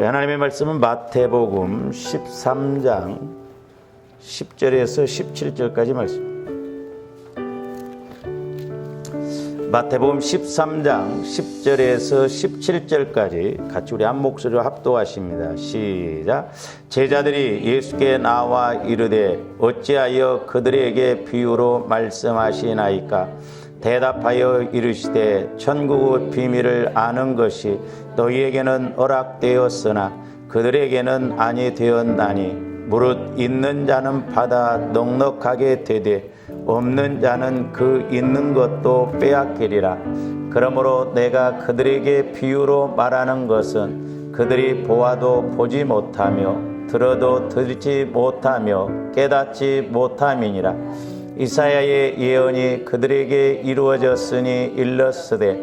하나님의 말씀은 마태복음 13장 10절에서 17절까지 말씀. 마태복음 13장 10절에서 17절까지 같이 우리 한 목소리로 합독하십니다. 시작. 제자들이 예수께 나와 이르되 어찌하여 그들에게 비유로 말씀하시나이까? 대답하여 이르시되 천국의 비밀을 아는 것이 너희에게는 허락되었으나 그들에게는 아니 되었나니 무릇 있는 자는 받아 넉넉하게 되되 없는 자는 그 있는 것도 빼앗기리라. 그러므로 내가 그들에게 비유로 말하는 것은 그들이 보아도 보지 못하며 들어도 듣지 못하며 깨닫지 못함이니라. 이사야의 예언이 그들에게 이루어졌으니 일렀으되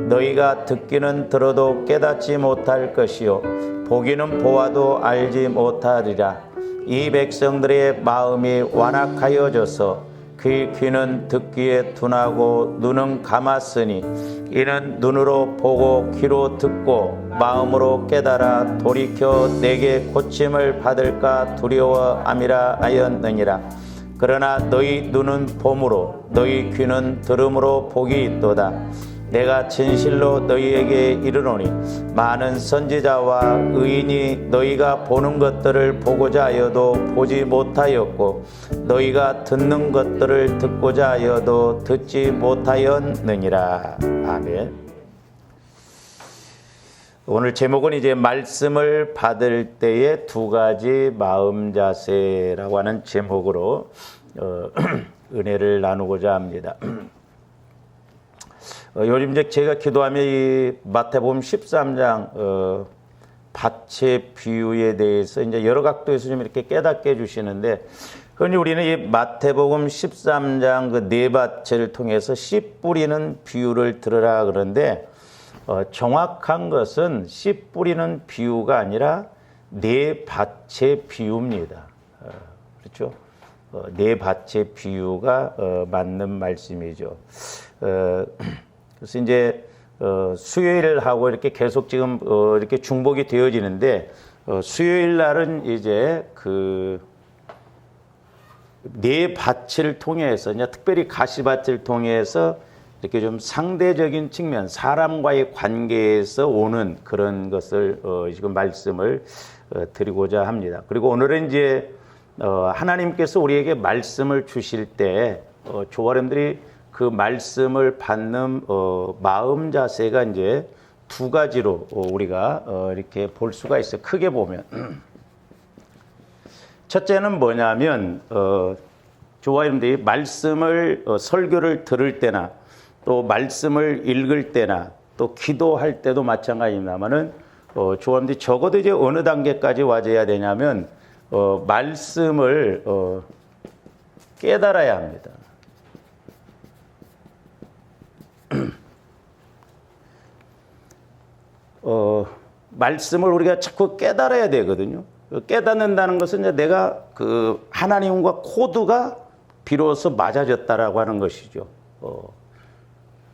너희가 듣기는 들어도 깨닫지 못할 것이요 보기는 보아도 알지 못하리라. 이 백성들의 마음이 완악하여져서 그 귀는 듣기에 둔하고 눈은 감았으니 이는 눈으로 보고 귀로 듣고 마음으로 깨달아 돌이켜 내게 고침을 받을까 두려워함이라 하였느니라. 그러나 너희 눈은 봄으로 너희 귀는 들음으로 복이 있도다. 내가 진실로 너희에게 이르노니 많은 선지자와 의인이 너희가 보는 것들을 보고자 하여도 보지 못하였고 너희가 듣는 것들을 듣고자 하여도 듣지 못하였느니라. 아멘. 오늘 제목은 이제 말씀을 받을 때의 두 가지 마음 자세라고 하는 제목으로 은혜를 나누고자 합니다. 요즘 이제 제가 기도하며 이 마태복음 13장 밭의 비유에 대해서 이제 여러 각도에서 좀 이렇게 깨닫게 해주시는데, 그러니 우리는 이 마태복음 13장 그 네 밭을 통해서 씨 뿌리는 비유를 들으라 그러는데, 정확한 것은 씨 뿌리는 비유가 아니라 네 밭의 비유입니다. 그렇죠? 네 밭의 비유가 맞는 말씀이죠. 그래서 이제 수요일 하고 이렇게 계속 지금 이렇게 중복이 되어지는데, 수요일 날은 이제 그 네 밭을 통해서 이제 특별히 가시밭을 통해서 이렇게 좀 상대적인 측면, 사람과의 관계에서 오는 그런 것을 지금 말씀을 드리고자 합니다. 그리고 오늘은 이제 하나님께서 우리에게 말씀을 주실 때 조화람들이 그 말씀을 받는 마음 자세가 이제 두 가지로 우리가 이렇게 볼 수가 있어요. 크게 보면 첫째는 뭐냐면 조화람들이 말씀을 설교를 들을 때나 또 말씀을 읽을 때나 또 기도할 때도 마찬가지입니다만은 조화람들이 적어도 이제 어느 단계까지 와줘야 되냐면 말씀을 깨달아야 합니다. 말씀을 우리가 자꾸 깨달아야 되거든요. 깨닫는다는 것은 이제 내가 그 하나님과 코드가 비로소 맞아졌다라고 하는 것이죠.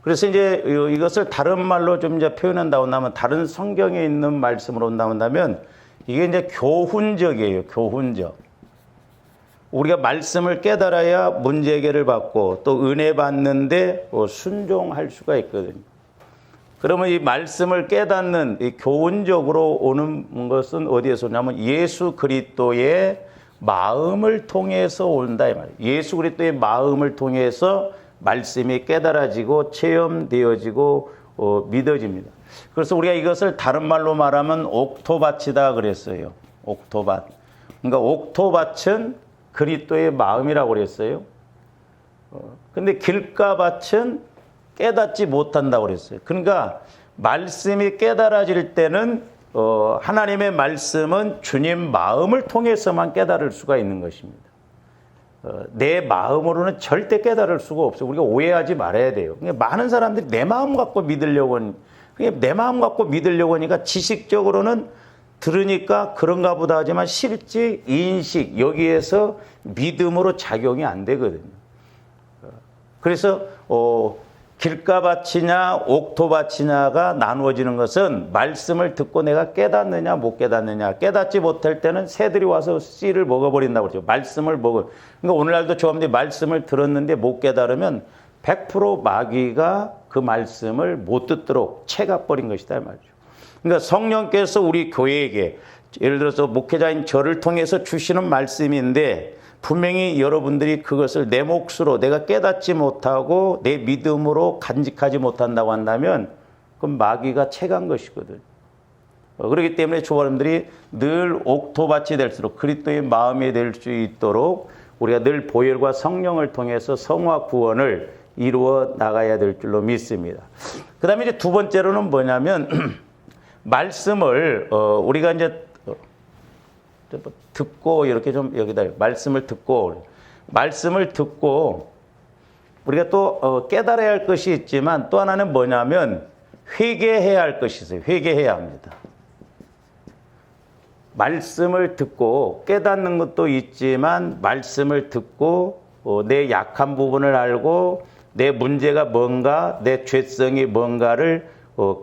그래서 이제 이것을 다른 말로 좀 이제 표현한다고 하면, 다른 성경에 있는 말씀으로 온다면 이게 이제 교훈적이에요. 교훈적. 우리가 말씀을 깨달아야 문제 해결을 받고 또 은혜 받는데 순종할 수가 있거든요. 그러면 이 말씀을 깨닫는 이 교훈적으로 오는 것은 어디에서 오냐면 예수 그리스도의 마음을 통해서 온다 이 말이에요. 예수 그리스도의 마음을 통해서 말씀이 깨달아지고 체험되어지고 믿어집니다. 그래서 우리가 이것을 다른 말로 말하면 옥토밭이다 그랬어요. 옥토밭. 그러니까 옥토밭은 그리스도의 마음이라고 그랬어요. 근데 길가밭은 깨닫지 못한다고 그랬어요. 그러니까 말씀이 깨달아질 때는 하나님의 말씀은 주님 마음을 통해서만 깨달을 수가 있는 것입니다. 내 마음으로는 절대 깨달을 수가 없어요. 우리가 오해하지 말아야 돼요. 많은 사람들이 내 마음 갖고 믿으려고 하니까 지식적으로는 들으니까 그런가 보다 하지만 실제 인식, 여기에서 믿음으로 작용이 안 되거든요. 그래서 길가밭이냐 옥토밭이냐가 나누어지는 것은 말씀을 듣고 내가 깨닫느냐 못 깨닫느냐. 깨닫지 못할 때는 새들이 와서 씨를 먹어버린다고 그러죠. 말씀을 먹어. 그러니까 오늘날도 저분들이 말씀을 들었는데 못 깨달으면 100% 마귀가 그 말씀을 못 듣도록 채가버린 것이다 말이죠. 그러니까 성령께서 우리 교회에게 예를 들어서 목회자인 저를 통해서 주시는 말씀인데 분명히 여러분들이 그것을 내 몫으로 내가 깨닫지 못하고 내 믿음으로 간직하지 못한다고 한다면 그건 마귀가 채간 것이거든. 그렇기 때문에 조원들이 늘 옥토밭이 될수록 그리스도의 마음이 될 수 있도록 우리가 늘 보혈과 성령을 통해서 성화 구원을 이루어 나가야 될 줄로 믿습니다. 그 다음에 이제 두 번째로는 뭐냐면 말씀을 우리가 이제 듣고 이렇게 좀 여기다 말씀을 듣고 우리가 또 깨달아야 할 것이 있지만 또 하나는 뭐냐면 회개해야 할 것이 있어요. 회개해야 합니다. 말씀을 듣고 깨닫는 것도 있지만 말씀을 듣고 내 약한 부분을 알고 내 문제가 뭔가 내 죄성이 뭔가를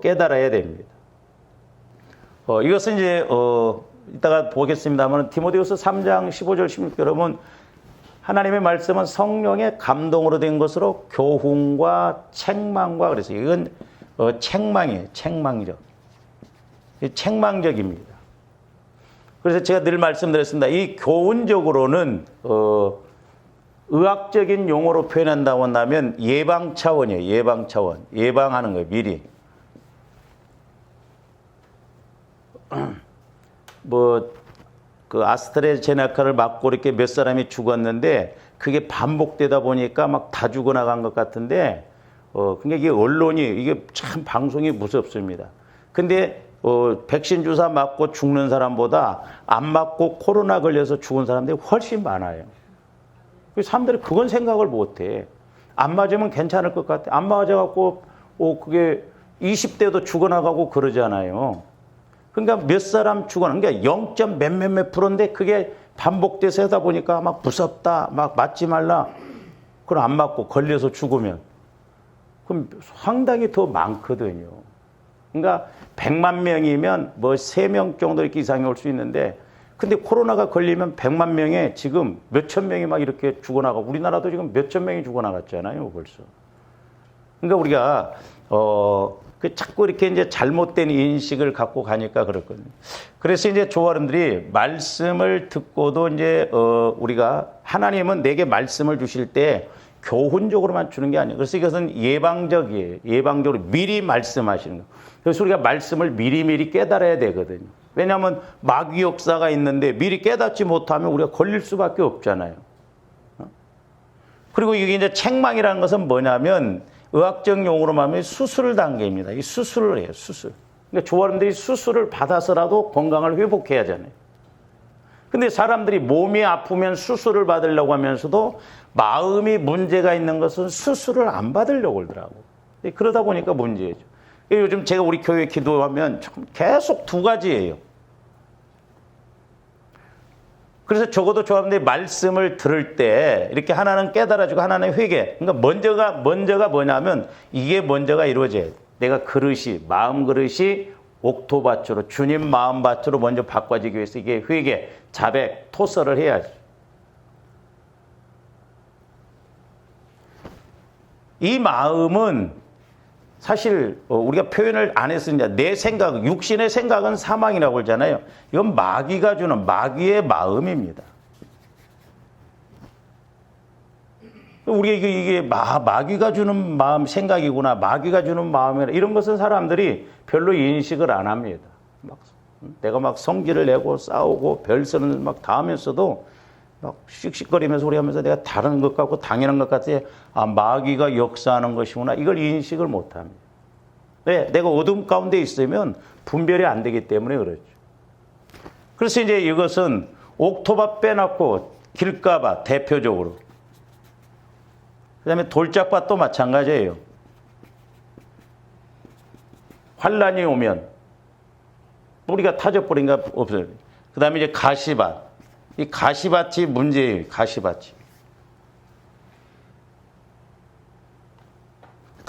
깨달아야 됩니다. 이것은 이제 이따가 보겠습니다만 디모데후서 3장 15절 16절 여러분 하나님의 말씀은 성령의 감동으로 된 것으로 교훈과 책망과 그래서 이건 책망이에요. 책망적. 책망적입니다. 그래서 제가 늘 말씀드렸습니다. 이 교훈적으로는 의학적인 용어로 표현한다고 한다면 예방 차원이에요. 예방 차원. 예방하는 거예요. 미리. 그 아스트라제네카를 맞고 이렇게 몇 사람이 죽었는데 그게 반복되다 보니까 막 다 죽어나간 것 같은데 그러니까 이게 언론이 이게 참 방송이 무섭습니다. 근데 백신 주사 맞고 죽는 사람보다 안 맞고 코로나 걸려서 죽은 사람들이 훨씬 많아요. 사람들이 그건 생각을 못해. 안 맞으면 괜찮을 것 같아. 안 맞아갖고 그게 20대도 죽어나가고 그러잖아요. 그러니까 몇 사람 죽어나. 그러니까 0. 몇몇몇 %인데 그게 반복돼서 하다 보니까 막 무섭다. 막 맞지 말라. 그럼 안 맞고 걸려서 죽으면. 그럼 상당히 더 많거든요. 그러니까 100만 명이면 뭐 3명 정도 이렇게 이상이 올 수 있는데 근데 코로나가 걸리면 100만 명에 지금 몇천 명이 막 이렇게 죽어나가고 우리나라도 지금 몇천 명이 죽어나갔잖아요, 벌써. 그러니까 우리가 자꾸 이렇게 이제 잘못된 인식을 갖고 가니까 그렇거든요. 그래서 이제 조아름들이 말씀을 듣고도 이제 우리가 하나님은 내게 말씀을 주실 때 교훈적으로만 주는 게 아니에요. 그래서 이것은 예방적이에요. 예방적으로 미리 말씀하시는 거. 그래서 우리가 말씀을 미리미리 깨달아야 되거든요. 왜냐하면 마귀 역사가 있는데 미리 깨닫지 못하면 우리가 걸릴 수밖에 없잖아요. 그리고 이게 이제 책망이라는 것은 뭐냐면 의학적 용어로 말하면 수술 단계입니다. 이 수술을 해요, 수술. 그러니까 조아름들이 수술을 받아서라도 건강을 회복해야 하잖아요. 근데 사람들이 몸이 아프면 수술을 받으려고 하면서도 마음이 문제가 있는 것은 수술을 안 받으려고 그러더라고. 그러다 보니까 문제죠. 요즘 제가 우리 교회 기도하면 계속 두 가지예요. 그래서 적어도 조아름들이 말씀을 들을 때 이렇게 하나는 깨달아주고 하나는 회개. 그러니까 먼저가 뭐냐면 이게 먼저가 이루어져야 돼. 내가 그릇이, 마음 그릇이 옥토밭으로 주님 마음밭으로 먼저 바꿔지기 위해서 이게 회개, 자백, 토설을 해야지. 이 마음은 사실 우리가 표현을 안 했으니까 내 생각, 육신의 생각은 사망이라고 그러잖아요. 이건 마귀가 주는 마귀의 마음입니다. 우리가 이게 마귀가 주는 마음 생각이구나, 마귀가 주는 마음이라 이런 것은 사람들이 별로 인식을 안 합니다. 내가 막 성질을 내고 싸우고 별선을 막 다 하면서도 막 씩씩거리면서 소리하면서 내가 다른 것 같고 당연한 것 같아. 마귀가 역사하는 것이구나. 이걸 인식을 못 합니다. 왜? 내가 어둠 가운데 있으면 분별이 안 되기 때문에 그렇죠. 그래서 이제 이것은 옥토밭 빼놓고 길가밭 대표적으로. 그 다음에 돌짝밭도 마찬가지예요. 환란이 오면 우리가 타져버린가 없어요. 그 다음에 이제 가시밭. 이 가시밭이 문제예요. 가시밭이.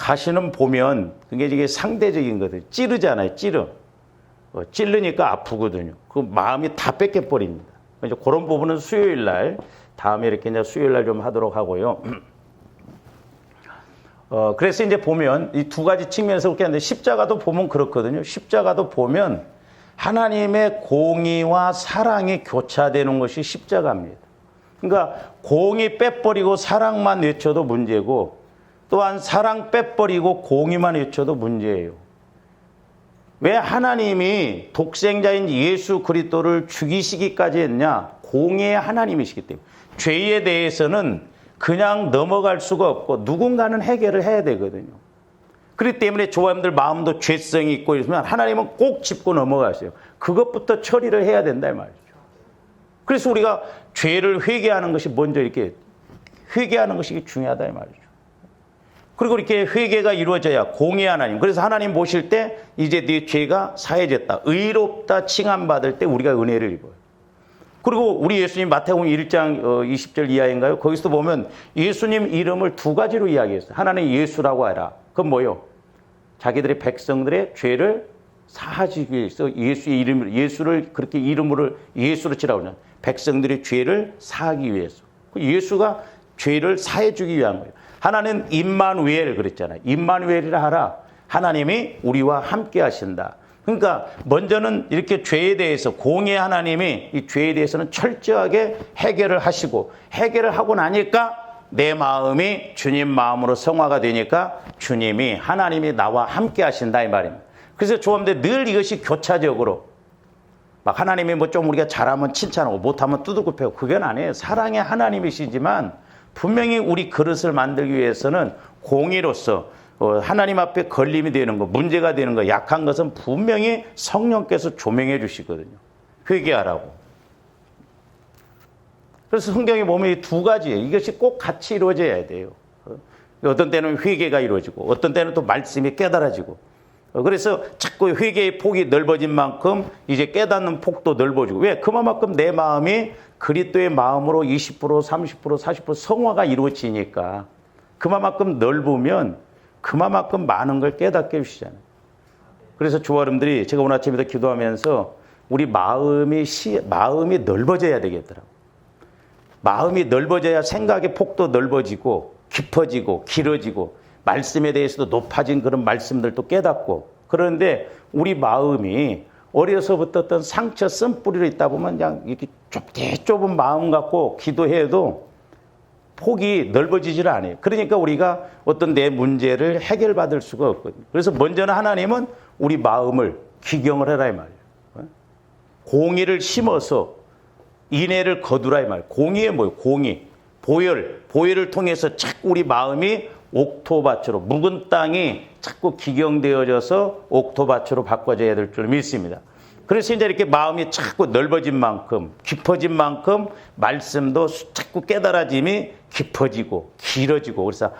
가시는 보면 그게 이게 상대적인 거든. 찌르잖아요. 찌르니까 아프거든요. 그 마음이 다 뺏겨버립니다. 이제 그런 부분은 수요일 날, 다음에 이렇게 이제 수요일 날 좀 하도록 하고요. 그래서 이제 보면 이 두 가지 측면에서 그렇게 하는데 십자가도 보면 그렇거든요. 십자가도 보면 하나님의 공의와 사랑이 교차되는 것이 십자가입니다. 그러니까 공의 빼버리고 사랑만 외쳐도 문제고 또한 사랑 빼버리고 공의만 외쳐도 문제예요. 왜 하나님이 독생자인 예수 그리스도를 죽이시기까지 했냐? 공의의 하나님이시기 때문에. 죄에 대해서는 그냥 넘어갈 수가 없고 누군가는 해결을 해야 되거든요. 그렇기 때문에 조합들 마음도 죄성이 있고 이러면 하나님은 꼭 짚고 넘어가세요. 그것부터 처리를 해야 된다 이 말이죠. 그래서 우리가 죄를 회개하는 것이 먼저 이렇게 회개하는 것이 중요하다 이 말이죠. 그리고 이렇게 회개가 이루어져야 공의 하나님. 그래서 하나님 보실 때 이제 네 죄가 사해졌다. 의롭다 칭함받을 때 우리가 은혜를 입어요. 그리고 우리 예수님 마태복음 1장 20절 이하인가요? 거기서 보면 예수님 이름을 두 가지로 이야기했어요. 하나는 예수라고 하라. 그건 뭐요? 자기들의 백성들의 죄를 사하기 위해서 예수의 이름을 예수를 그렇게 이름으로 예수로 치라고 하냐. 백성들의 죄를 사하기 위해서. 예수가 죄를 사해 주기 위한 거예요. 하나는 임마누엘 그랬잖아요. 임마누엘이라 하라. 하나님이 우리와 함께 하신다. 그러니까 먼저는 이렇게 죄에 대해서 공의 하나님이 이 죄에 대해서는 철저하게 해결을 하시고 해결을 하고 나니까 내 마음이 주님 마음으로 성화가 되니까 주님이 하나님이 나와 함께 하신다 이 말입니다. 그래서 조합들 늘 이것이 교차적으로 막 하나님이 뭐 좀 우리가 잘하면 칭찬하고 못하면 두들겨 패고 그건 아니에요. 사랑의 하나님이시지만 분명히 우리 그릇을 만들기 위해서는 공의로서 하나님 앞에 걸림이 되는 거, 문제가 되는 거, 약한 것은 분명히 성령께서 조명해 주시거든요. 회개하라고. 그래서 성경에 보면 이 두 가지예요. 이것이 꼭 같이 이루어져야 돼요. 어떤 때는 회개가 이루어지고 어떤 때는 또 말씀이 깨달아지고 그래서 자꾸 회개의 폭이 넓어진 만큼 이제 깨닫는 폭도 넓어지고 왜? 그만큼 내 마음이 그리스도의 마음으로 20%, 30%, 40% 성화가 이루어지니까 그만큼 넓으면 그만큼 많은 걸 깨닫게 해주시잖아요. 그래서 주와 여러분들이 제가 오늘 아침부터 기도하면서 우리 마음이 넓어져야 되겠더라고요. 마음이 넓어져야 생각의 폭도 넓어지고 깊어지고 길어지고 말씀에 대해서도 높아진 그런 말씀들도 깨닫고 그런데 우리 마음이 어려서부터 어떤 상처 쓴뿌리로 있다 보면 그냥 이렇게 좁은 마음 갖고 기도해도 폭이 넓어지질 않아요. 그러니까 우리가 어떤 내 문제를 해결받을 수가 없거든요. 그래서 먼저는 하나님은 우리 마음을 기경을 해라 이 말이에요. 공의를 심어서 인애를 거두라 이 말이에요. 공의에 뭐예요? 공의. 보혈을 통해서 자꾸 우리 마음이 옥토밭으로 묵은 땅이 자꾸 기경되어져서 옥토밭으로 바꿔져야 될 줄 믿습니다. 그래서 이제 이렇게 마음이 자꾸 넓어진 만큼 깊어진 만큼 말씀도 자꾸 깨달아짐이 깊어지고 길어지고 그래서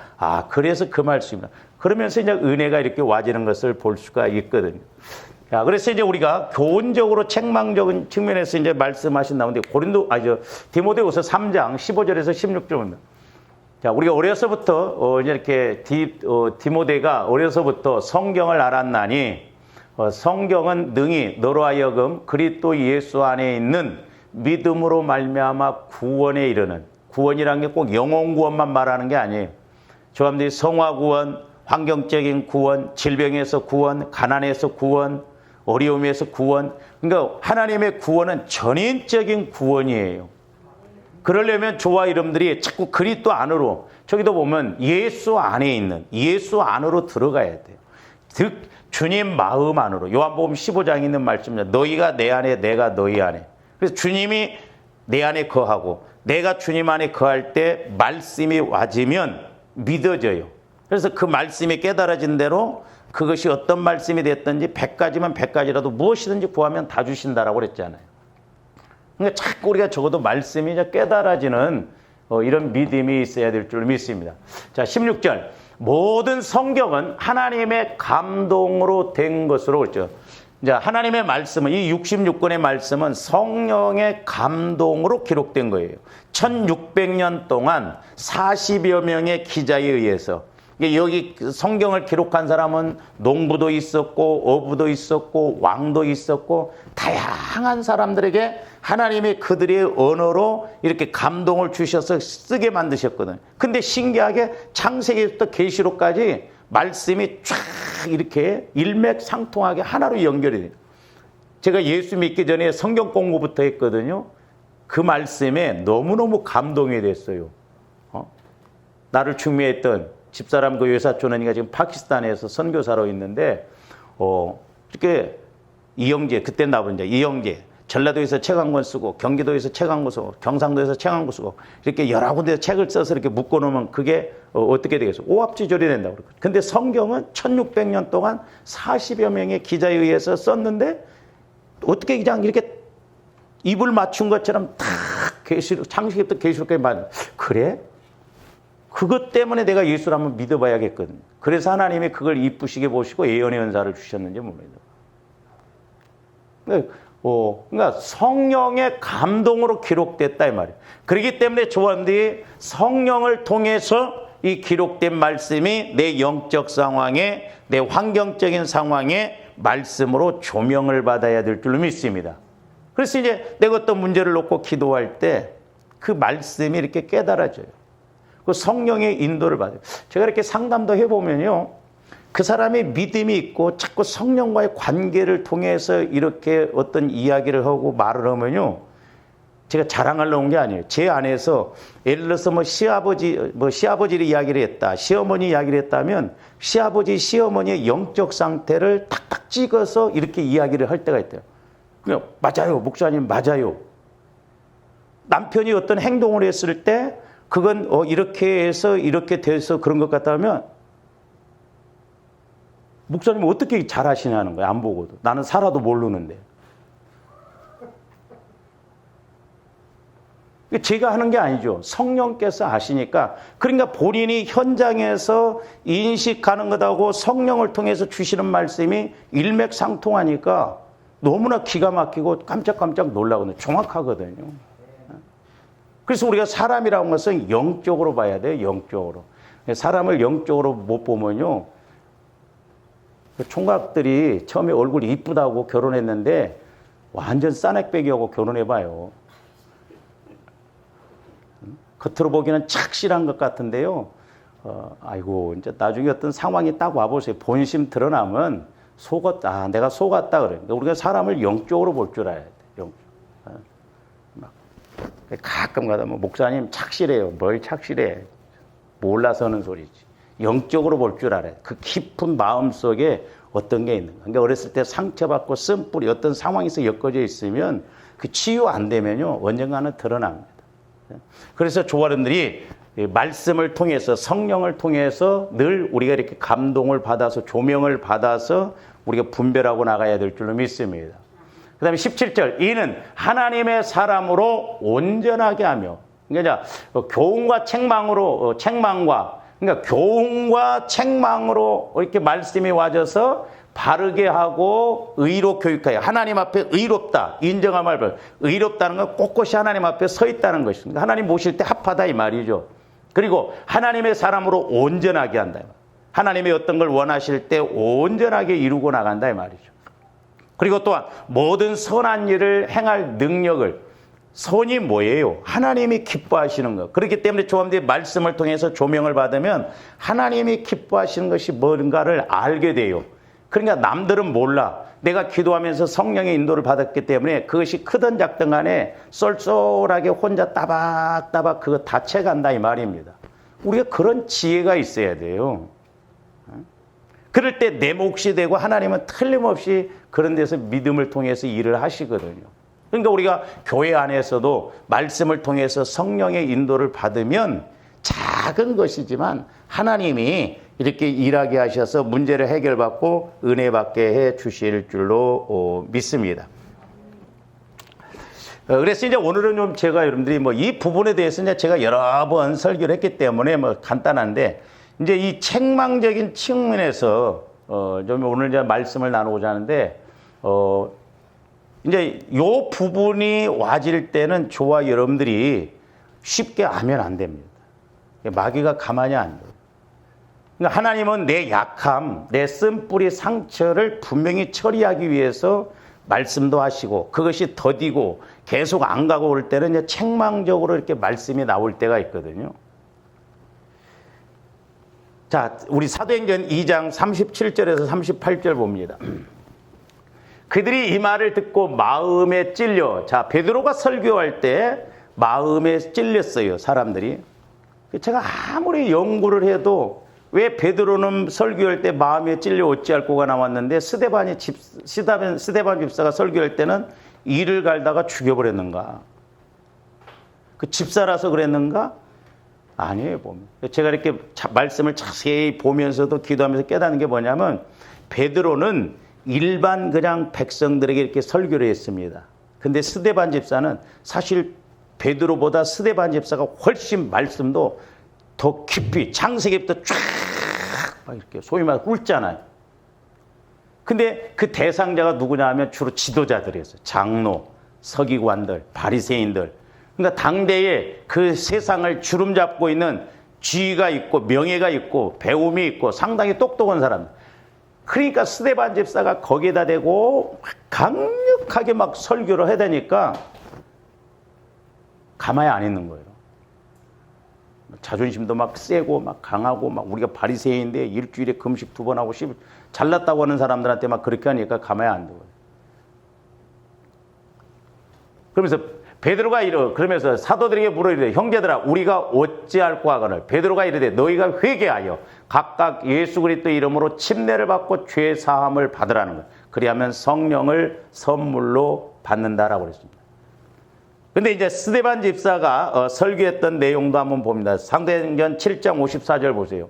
그래서 그 말씀이다. 그러면서 이제 은혜가 이렇게 와지는 것을 볼 수가 있거든요. 자, 그래서 이제 우리가 교훈적으로 책망적인 측면에서 이제 말씀하신다는데 디모데후서 3장 15절에서 16절입니다. 자, 우리가 어려서부터 이제 이렇게 디모데가 어려서부터 성경을 알았나니 성경은 능히 너로 하여금 그리스도 예수 안에 있는 믿음으로 말미암아 구원에 이르는 구원이라는 게 꼭 영혼 구원만 말하는 게 아니에요. 저함들이 성화 구원, 환경적인 구원, 질병에서 구원, 가난에서 구원, 어려움에서 구원. 그러니까 하나님의 구원은 전인적인 구원이에요. 그러려면 저와 여러분들이 자꾸 그리스도 안으로 저기도 보면 예수 안에 있는 예수 안으로 들어가야 돼요. 즉 주님 마음 안으로 요한복음 15장에 있는 말씀입니다. 너희가 내 안에 내가 너희 안에. 그래서 주님이 내 안에 거하고 내가 주님 안에 거할 때 말씀이 와지면 믿어져요. 그래서 그 말씀이 깨달아진 대로 그것이 어떤 말씀이 됐든지 100가지면 100가지라도 무엇이든지 구하면 다 주신다라고 그랬잖아요. 그러니까 자꾸 우리가 적어도 말씀이 이제 깨달아지는 이런 믿음이 있어야 될 줄 믿습니다. 자, 16절. 모든 성경은 하나님의 감동으로 된 것으로 그랬죠. 이제 하나님의 말씀은 이 66권의 말씀은 성령의 감동으로 기록된 거예요. 1600년 동안 40여 명의 기자에 의해서 여기 성경을 기록한 사람은 농부도 있었고 어부도 있었고 왕도 있었고 다양한 사람들에게 하나님이 그들의 언어로 이렇게 감동을 주셔서 쓰게 만드셨거든요. 근데 신기하게 창세기부터 계시록까지 말씀이 쫙 이렇게 일맥상통하게 하나로 연결이 돼요. 제가 예수 믿기 전에 성경 공부부터 했거든요. 그 말씀에 너무너무 감동이 됐어요. 나를 중매했던 집사람 그 외사촌 언니가 지금 파키스탄에서 선교사로 있는데, 이렇게 이영재, 그때 나온 이제 이영재, 전라도에서 책 한 권 쓰고, 경기도에서 책 한 권 쓰고, 경상도에서 책 한 권 쓰고, 이렇게 여러 군데서 책을 써서 이렇게 묶어놓으면 그게 어떻게 되겠어? 오합지졸이 된다고 그러거든요. 근데 성경은 1600년 동안 40여 명의 기자에 의해서 썼는데, 어떻게 그냥 이렇게 입을 맞춘 것처럼 다 창세기부터 계시록까지 맞 그래? 그것 때문에 내가 예수를 한번 믿어봐야겠거든요. 그래서 하나님이 그걸 이쁘시게 보시고 예언의 은사를 주셨는지 모릅니다. 그러니까 성령의 감동으로 기록됐다 이 말이에요. 그렇기 때문에 조원들이 성령을 통해서 이 기록된 말씀이 내 영적 상황에, 내 환경적인 상황에 말씀으로 조명을 받아야 될 줄로 믿습니다. 그래서 이제 내가 어떤 문제를 놓고 기도할 때 그 말씀이 이렇게 깨달아져요. 그 성령의 인도를 받아요. 제가 이렇게 상담도 해보면요, 그 사람이 믿음이 있고 자꾸 성령과의 관계를 통해서 이렇게 어떤 이야기를 하고 말을 하면요, 제가 자랑하려고 온 게 아니에요. 제 안에서 예를 들어서 시아버지를 이야기를 했다, 시어머니 이야기를 했다면 시아버지, 시어머니의 영적 상태를 탁탁 찍어서 이렇게 이야기를 할 때가 있대요. 그냥 맞아요, 목사님 맞아요. 남편이 어떤 행동을 했을 때 그건 이렇게 해서 이렇게 돼서 그런 것 같다면 목사님은 어떻게 잘 하시냐는 거예요. 안 보고도. 나는 살아도 모르는데. 제가 하는 게 아니죠. 성령께서 아시니까. 그러니까 본인이 현장에서 인식하는 것하고 성령을 통해서 주시는 말씀이 일맥상통하니까 너무나 기가 막히고 깜짝깜짝 놀라거든요. 정확하거든요. 그래서 우리가 사람이라는 것은 영적으로 봐야 돼요. 영적으로. 사람을 영적으로 못 보면요, 총각들이 처음에 얼굴이 이쁘다고 결혼했는데 완전 싸넥배기하고 결혼해봐요. 겉으로 보기에는 착실한 것 같은데요, 아이고 이제 나중에 어떤 상황이 딱 와보세요. 본심 드러나면 속았다, 내가 속았다 그래요. 그러니까 우리가 사람을 영적으로 볼 줄 알아야 돼요. 가끔 가다 목사님 착실해요. 뭘 착실해? 몰라서 하는 소리지. 영적으로 볼 줄 알아요. 그 깊은 마음 속에 어떤 게 있는가. 그러니까 어렸을 때 상처받고 쓴뿌리 어떤 상황에서 엮어져 있으면 그 치유 안 되면요, 언젠가는 드러납니다. 그래서 조화른들이 말씀을 통해서, 성령을 통해서 늘 우리가 이렇게 감동을 받아서, 조명을 받아서 우리가 분별하고 나가야 될 줄로 믿습니다. 그 다음에 17절, 이는 하나님의 사람으로 온전하게 하며, 그러니까 교훈과 책망과, 그러니까 교훈과 책망으로 이렇게 말씀이 와져서 바르게 하고 의로 교육하여, 하나님 앞에 의롭다, 인정할 말, 의롭다는 건 꼿꼿이 하나님 앞에 서 있다는 것입니다. 하나님 모실 때 합하다 이 말이죠. 그리고 하나님의 사람으로 온전하게 한다. 하나님이 어떤 걸 원하실 때 온전하게 이루고 나간다 이 말이죠. 그리고 또한 모든 선한 일을 행할 능력을, 선이 뭐예요? 하나님이 기뻐하시는 것. 그렇기 때문에 조함들이 말씀을 통해서 조명을 받으면 하나님이 기뻐하시는 것이 뭔가를 알게 돼요. 그러니까 남들은 몰라. 내가 기도하면서 성령의 인도를 받았기 때문에 그것이 크든 작든 간에 쏠쏠하게 혼자 따박따박 그거 다 채간다 이 말입니다. 우리가 그런 지혜가 있어야 돼요. 그럴 때 내 몫이 되고 하나님은 틀림없이 그런 데서 믿음을 통해서 일을 하시거든요. 그러니까 우리가 교회 안에서도 말씀을 통해서 성령의 인도를 받으면 작은 것이지만 하나님이 이렇게 일하게 하셔서 문제를 해결받고 은혜 받게 해 주실 줄로 믿습니다. 그래서 이제 오늘은 좀 제가 여러분들이 이 부분에 대해서 이제 제가 여러 번 설교를 했기 때문에 간단한데, 이제 이 책망적인 측면에서 좀 오늘 이제 말씀을 나누고자 하는데, 이제 요 부분이 와질 때는 저와 여러분들이 쉽게 하면 안 됩니다. 마귀가 가만히 안 둬요. 그러니까 하나님은 내 약함, 내 쓴뿌리 상처를 분명히 처리하기 위해서 말씀도 하시고, 그것이 더디고 계속 안 가고 올 때는 이제 책망적으로 이렇게 말씀이 나올 때가 있거든요. 자, 우리 사도행전 2장 37절에서 38절 봅니다. 그들이 이 말을 듣고 마음에 찔려. 자, 베드로가 설교할 때 마음에 찔렸어요, 사람들이. 제가 아무리 연구를 해도 왜 베드로는 설교할 때 마음에 찔려 어찌할꼬가 나왔는데 스데반 집사가 설교할 때는 이를 갈다가 죽여버렸는가? 그 집사라서 그랬는가? 아니에요, 보면. 제가 이렇게 말씀을 자세히 보면서도 기도하면서 깨닫는 게 뭐냐면, 베드로는 일반 그냥 백성들에게 이렇게 설교를 했습니다. 근데 스데반 집사는 사실 베드로보다 스데반 집사가 훨씬 말씀도 더 깊이 창세기부터 쫙 이렇게 소위 말해 훑잖아요. 근데 그 대상자가 누구냐 하면 주로 지도자들이었어요. 장로, 서기관들, 바리새인들. 그러니까 당대에 그 세상을 주름잡고 있는 지위가 있고 명예가 있고 배움이 있고 상당히 똑똑한 사람. 그러니까 스데반 집사가 거기에다 대고 강력하게 막 설교를 해야 되니까 가만히 안 있는 거예요. 자존심도 막 세고 막 강하고 막 우리가 바리새인인데 일주일에 금식 2번 하고 잘났다고 하는 사람들한테 막 그렇게 하니까 가만히 안 둬요. 그러면서 베드로가 그러면서 사도들에게 물으리되 형제들아 우리가 어찌할꼬 하거늘 베드로가 이르되 너희가 회개하여 각각 예수 그리스도의 이름으로 침례를 받고 죄 사함을 받으라는 것. 그리하면 성령을 선물로 받는다라고 그랬습니다. 근데 이제 스데반 집사가 설교했던 내용도 한번 봅니다. 사도행전 7장 54절 보세요.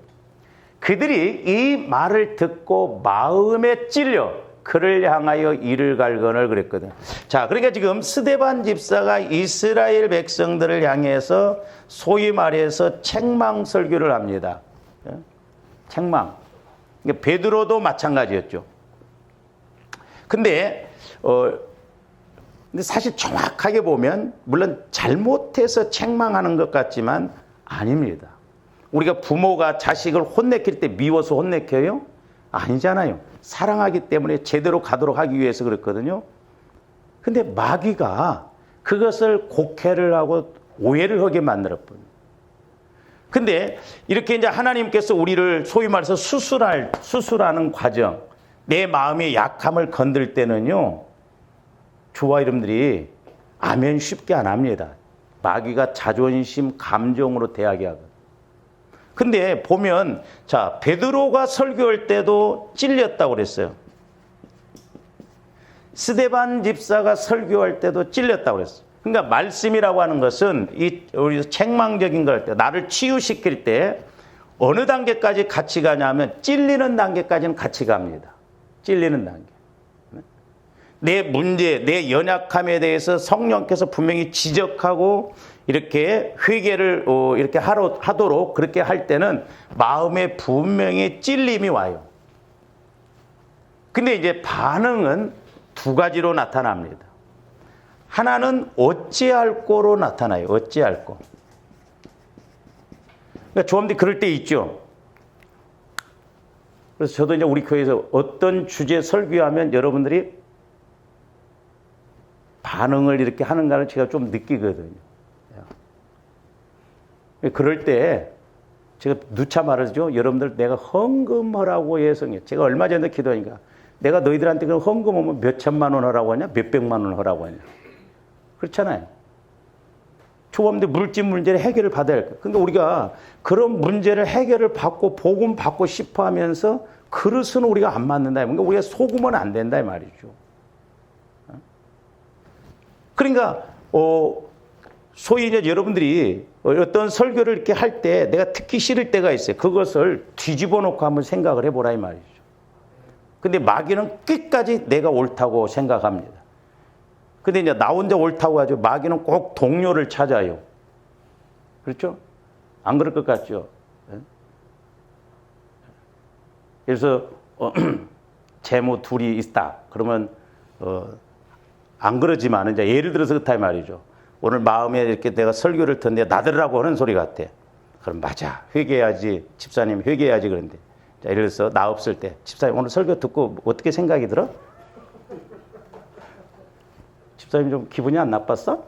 그들이 이 말을 듣고 마음에 찔려 그를 향하여 이를 갈거늘 그랬거든. 자, 그러니까 지금 스데반 집사가 이스라엘 백성들을 향해서 소위 말해서 책망 설교를 합니다. 책망. 그러니까 베드로도 마찬가지였죠. 근데 사실 정확하게 보면 물론 잘못해서 책망하는 것 같지만 아닙니다. 우리가 부모가 자식을 혼내킬 때 미워서 혼내켜요? 아니잖아요. 사랑하기 때문에 제대로 가도록 하기 위해서 그랬거든요. 근데 마귀가 그것을 곡해를 하고 오해를 하게 만들었거든요. 근데 이렇게 이제 하나님께서 우리를 소위 말해서 수술하는 과정, 내 마음의 약함을 건들 때는요, 주와 이름들이 아멘 쉽게 안 합니다. 마귀가 자존심, 감정으로 대하게 하거든요. 근데 보면 자 베드로가 설교할 때도 찔렸다고 그랬어요. 스데반 집사가 설교할 때도 찔렸다고 그랬어요. 그러니까 말씀이라고 하는 것은 우리 책망적인 걸 할 때 나를 치유시킬 때 어느 단계까지 같이 가냐면 찔리는 단계까지는 같이 갑니다. 찔리는 단계. 내 문제, 내 연약함에 대해서 성령께서 분명히 지적하고 이렇게 회개를 이렇게 하도록 그렇게 할 때는 마음에 분명히 찔림이 와요. 근데 이제 반응은 두 가지로 나타납니다. 하나는 어찌할꼬로 나타나요. 어찌할꼬. 그러니까 조합들이 그럴 때 있죠. 그래서 저도 이제 우리 교회에서 어떤 주제 설교하면 여러분들이 반응을 이렇게 하는가를 제가 좀 느끼거든요. 그럴 때 제가 누차 말하죠. 여러분들 내가 헌금하라고 예성해. 제가 얼마 전에 기도하니까 내가 너희들한테 그럼 헌금하면 몇 천만 원 하라고 하냐? 몇 백만 원 하라고 하냐? 그렇잖아요. 초범들 물질 문제를 해결을 받아야 할 거예요. 근데 우리가 그런 문제를 해결을 받고 복음 받고 싶어 하면서 그릇은 우리가 안 맞는다. 그러니까 우리가 속으면 안 된다 이 말이죠. 그러니까 소위 이제 여러분들이 어떤 설교를 이렇게 할 때 내가 듣기 싫을 때가 있어요. 그것을 뒤집어 놓고 한번 생각을 해보라 이 말이죠. 근데 마귀는 끝까지 내가 옳다고 생각합니다. 근데 이제 나 혼자 옳다고 하죠. 마귀는 꼭 동료를 찾아요. 그렇죠? 안 그럴 것 같죠? 그래서 재무 둘이 있다. 그러면 안 그러지만 이제 예를 들어서 그렇다 말이죠. 오늘 마음에 이렇게 내가 설교를 듣는데 나들으라고 하는 소리 같아. 그럼 맞아. 회개해야지. 집사님 회개해야지. 그런데. 자, 예를 들어서 나 없을 때 집사님 오늘 설교 듣고 어떻게 생각이 들어? 집사님 좀 기분이 안 나빴어?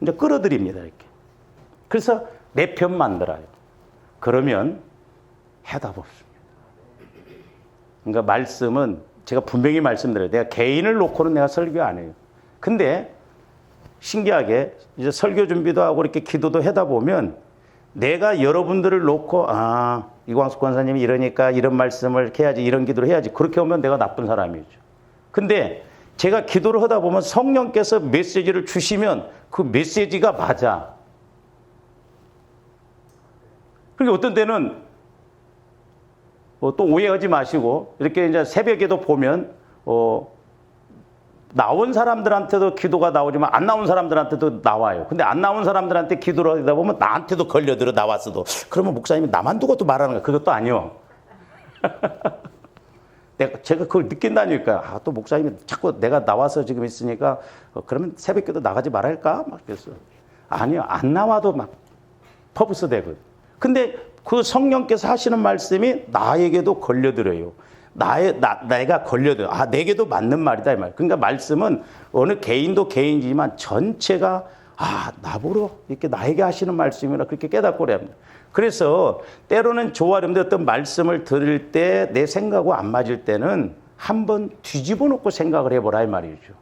이제 끌어들입니다. 이렇게. 그래서 내 편 만들어요. 그러면 해답 없습니다. 그러니까 말씀은 제가 분명히 말씀드려요. 내가 개인을 놓고는 내가 설교 안 해요. 근데 신기하게 이제 설교 준비도 하고 이렇게 기도도 하다 보면 내가 여러분들을 놓고 이광숙 권사님이 이러니까 이런 말씀을 이렇게 해야지, 이런 기도를 해야지. 그렇게 하면 내가 나쁜 사람이죠. 근데 제가 기도를 하다 보면 성령께서 메시지를 주시면 그 메시지가 맞아. 그러니까 어떤 때는 또 오해하지 마시고 이렇게 이제 새벽에도 보면 나온 사람들한테도 기도가 나오지만 안 나온 사람들한테도 나와요. 근데 안 나온 사람들한테 기도를 하다 보면 나한테도 걸려들어 나왔어도. 그러면 목사님이 나만 두고 또 말하는 거야. 그것도 아니요. 제가 그걸 느낀다니까. 또 목사님이 자꾸 내가 나와서 지금 있으니까 그러면 새벽기도 나가지 말할까? 막 그랬어. 아니요. 안 나와도 막 퍼부스 되고. 근데 그 성령께서 하시는 말씀이 나에게도 걸려들어요. 내가 걸려들어. 내게도 맞는 말이다 이 말. 그러니까 말씀은 어느 개인도 개인이지만 전체가 나보러 이렇게 나에게 하시는 말씀이라 그렇게 깨닫고 그래야 합니다. 그래서 때로는 저와 여러분들 어떤 말씀을 들을 때 내 생각하고 안 맞을 때는 한번 뒤집어 놓고 생각을 해보라 이 말이죠.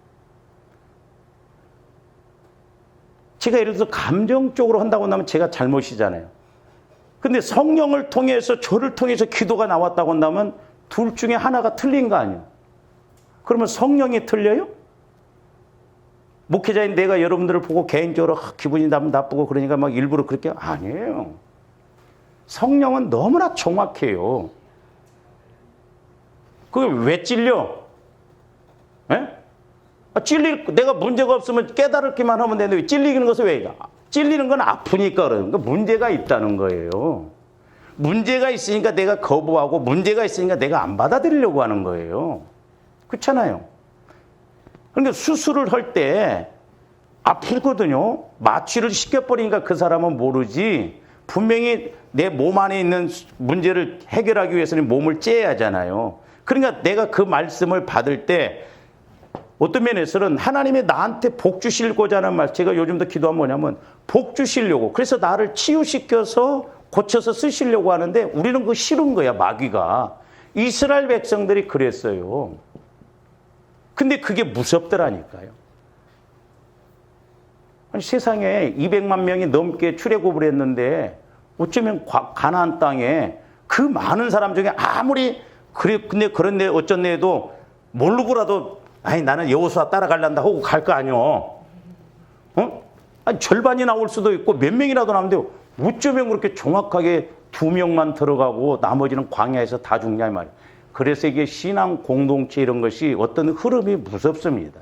제가 예를 들어서 감정적으로 한다고 하면 제가 잘못이잖아요. 근데 성령을 통해서 저를 통해서 기도가 나왔다고 한다면 둘 중에 하나가 틀린 거 아니에요. 그러면 성령이 틀려요? 목회자인 내가 여러분들을 보고 개인적으로 기분이 나쁘고 그러니까 막 일부러 그렇게 아니에요. 성령은 너무나 정확해요. 그게 왜 찔려? 내가 문제가 없으면 깨달을기만 하면 되는데 왜 찔리는 것은 왜 이래? 찔리는 건 아프니까 그러니까 문제가 있다는 거예요. 문제가 있으니까 내가 거부하고 문제가 있으니까 내가 안 받아들이려고 하는 거예요. 그렇잖아요. 그러니까 수술을 할 때 아프거든요. 마취를 시켜버리니까 그 사람은 모르지. 분명히 내 몸 안에 있는 문제를 해결하기 위해서는 몸을 째야 하잖아요. 그러니까 내가 그 말씀을 받을 때 어떤 면에서는 하나님이 나한테 복 주시고자 하는 말, 제가 요즘도 기도하면 뭐냐면 복 주시려고. 그래서 나를 치유시켜서 고쳐서 쓰시려고 하는데 우리는 그거 싫은 거야, 마귀가. 이스라엘 백성들이 그랬어요. 근데 그게 무섭더라니까요. 아니, 세상에 200만 명이 넘게 출애굽을 했는데 어쩌면 가나안 땅에 그 많은 사람 중에 아무리 근데 그런데 어쩐네 해도 모르고라도 나는 여호수아 따라갈란다 하고 갈 거 아니요. 절반이 나올 수도 있고 몇 명이라도 나오는데 어쩌면 그렇게 정확하게 2명만 들어가고 나머지는 광야에서 다 죽냐 이 말이에요. 그래서 이게 신앙 공동체 이런 것이 어떤 흐름이 무섭습니다.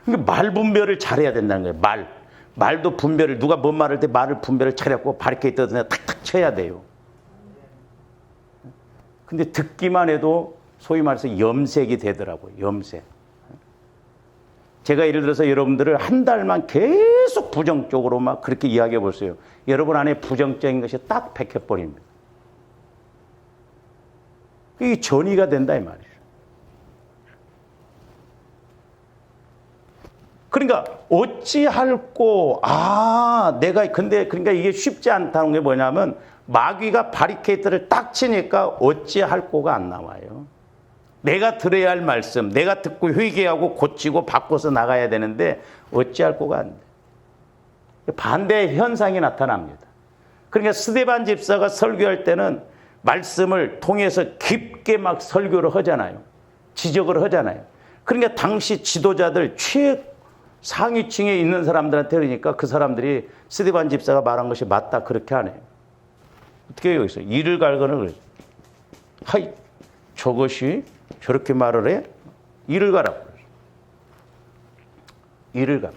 이게 말 분별을 잘해야 된다는 거예요. 말도 분별을 누가 뭔 말할 때 말을 분별을 잘해갖고 바리케이트에 탁탁 쳐야 돼요. 근데 듣기만 해도 소위 말해서 염색이 되더라고요. 염색. 제가 예를 들어서 여러분들을 한 달만 계속 부정적으로 막 그렇게 이야기해 보세요. 여러분 안에 부정적인 것이 딱 박혀버립니다. 이게 전이가 된다 이 말이죠. 그러니까 어찌할꼬 그러니까 이게 쉽지 않다는 게 뭐냐면 마귀가 바리케이트를 딱 치니까 어찌할꼬가 안 나와요. 내가 들어야 할 말씀, 내가 듣고 회개하고 고치고 바꿔서 나가야 되는데 어찌할꼬가 안 돼. 반대 현상이 나타납니다. 그러니까 스데반 집사가 설교할 때는 말씀을 통해서 깊게 막 설교를 하잖아요. 지적을 하잖아요. 그러니까 당시 지도자들 상위층에 있는 사람들한테 그러니까 그 사람들이 스데반 집사가 말한 것이 맞다 그렇게 하네요. 어떻게 해요? 여기서 이를 갈거는 그래요. 하이 저것이 저렇게 말을 해? 이를 가라고. 이를 가.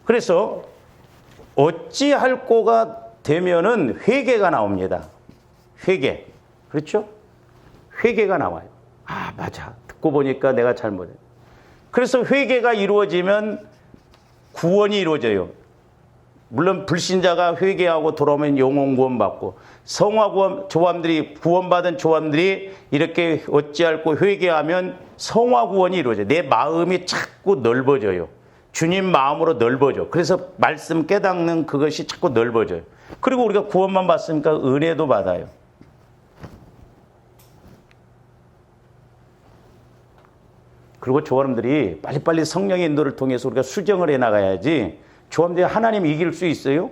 그래서 어찌할꼬가 되면은 회개가 나옵니다. 회개. 그렇죠? 회개가 나와요. 맞아. 듣고 보니까 내가 잘못했. 그래서 회개가 이루어지면 구원이 이루어져요. 물론 불신자가 회개하고 돌아오면 영혼 구원받고, 성화 조함들이 구원받은 조함들이 이렇게 어찌할고 회개하면 성화 구원이 이루어져요. 내 마음이 자꾸 넓어져요. 주님 마음으로 넓어져. 그래서 말씀 깨닫는 그것이 자꾸 넓어져요. 그리고 우리가 구원만 받으니까 은혜도 받아요. 그리고 조함들이 빨리빨리 성령의 인도를 통해서 우리가 수정을 해나가야지. 조함들이 하나님 이길 수 있어요?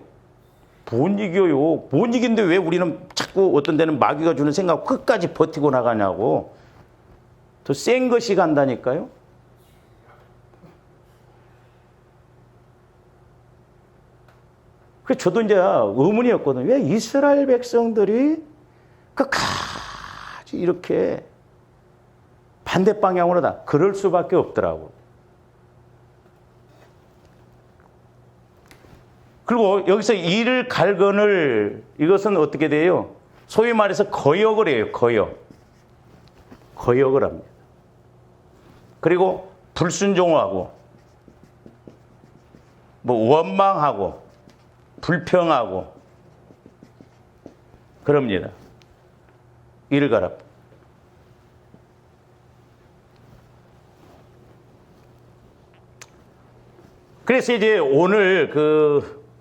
못 이겨요. 못 이긴데 왜 우리는 자꾸 어떤 데는 마귀가 주는 생각 끝까지 버티고 나가냐고. 더 센 것이 간다니까요. 그래서 저도 이제 의문이었거든요. 왜 이스라엘 백성들이 끝까지 이렇게 반대 방향으로 다 그럴 수밖에 없더라고. 그리고 여기서 이를 갈건을 이것은 어떻게 돼요? 소위 말해서 거역을 해요. 거역을 합니다. 그리고 불순종하고 뭐 원망하고 불평하고 그럽니다. 이를 가라. 그래서 이제 오늘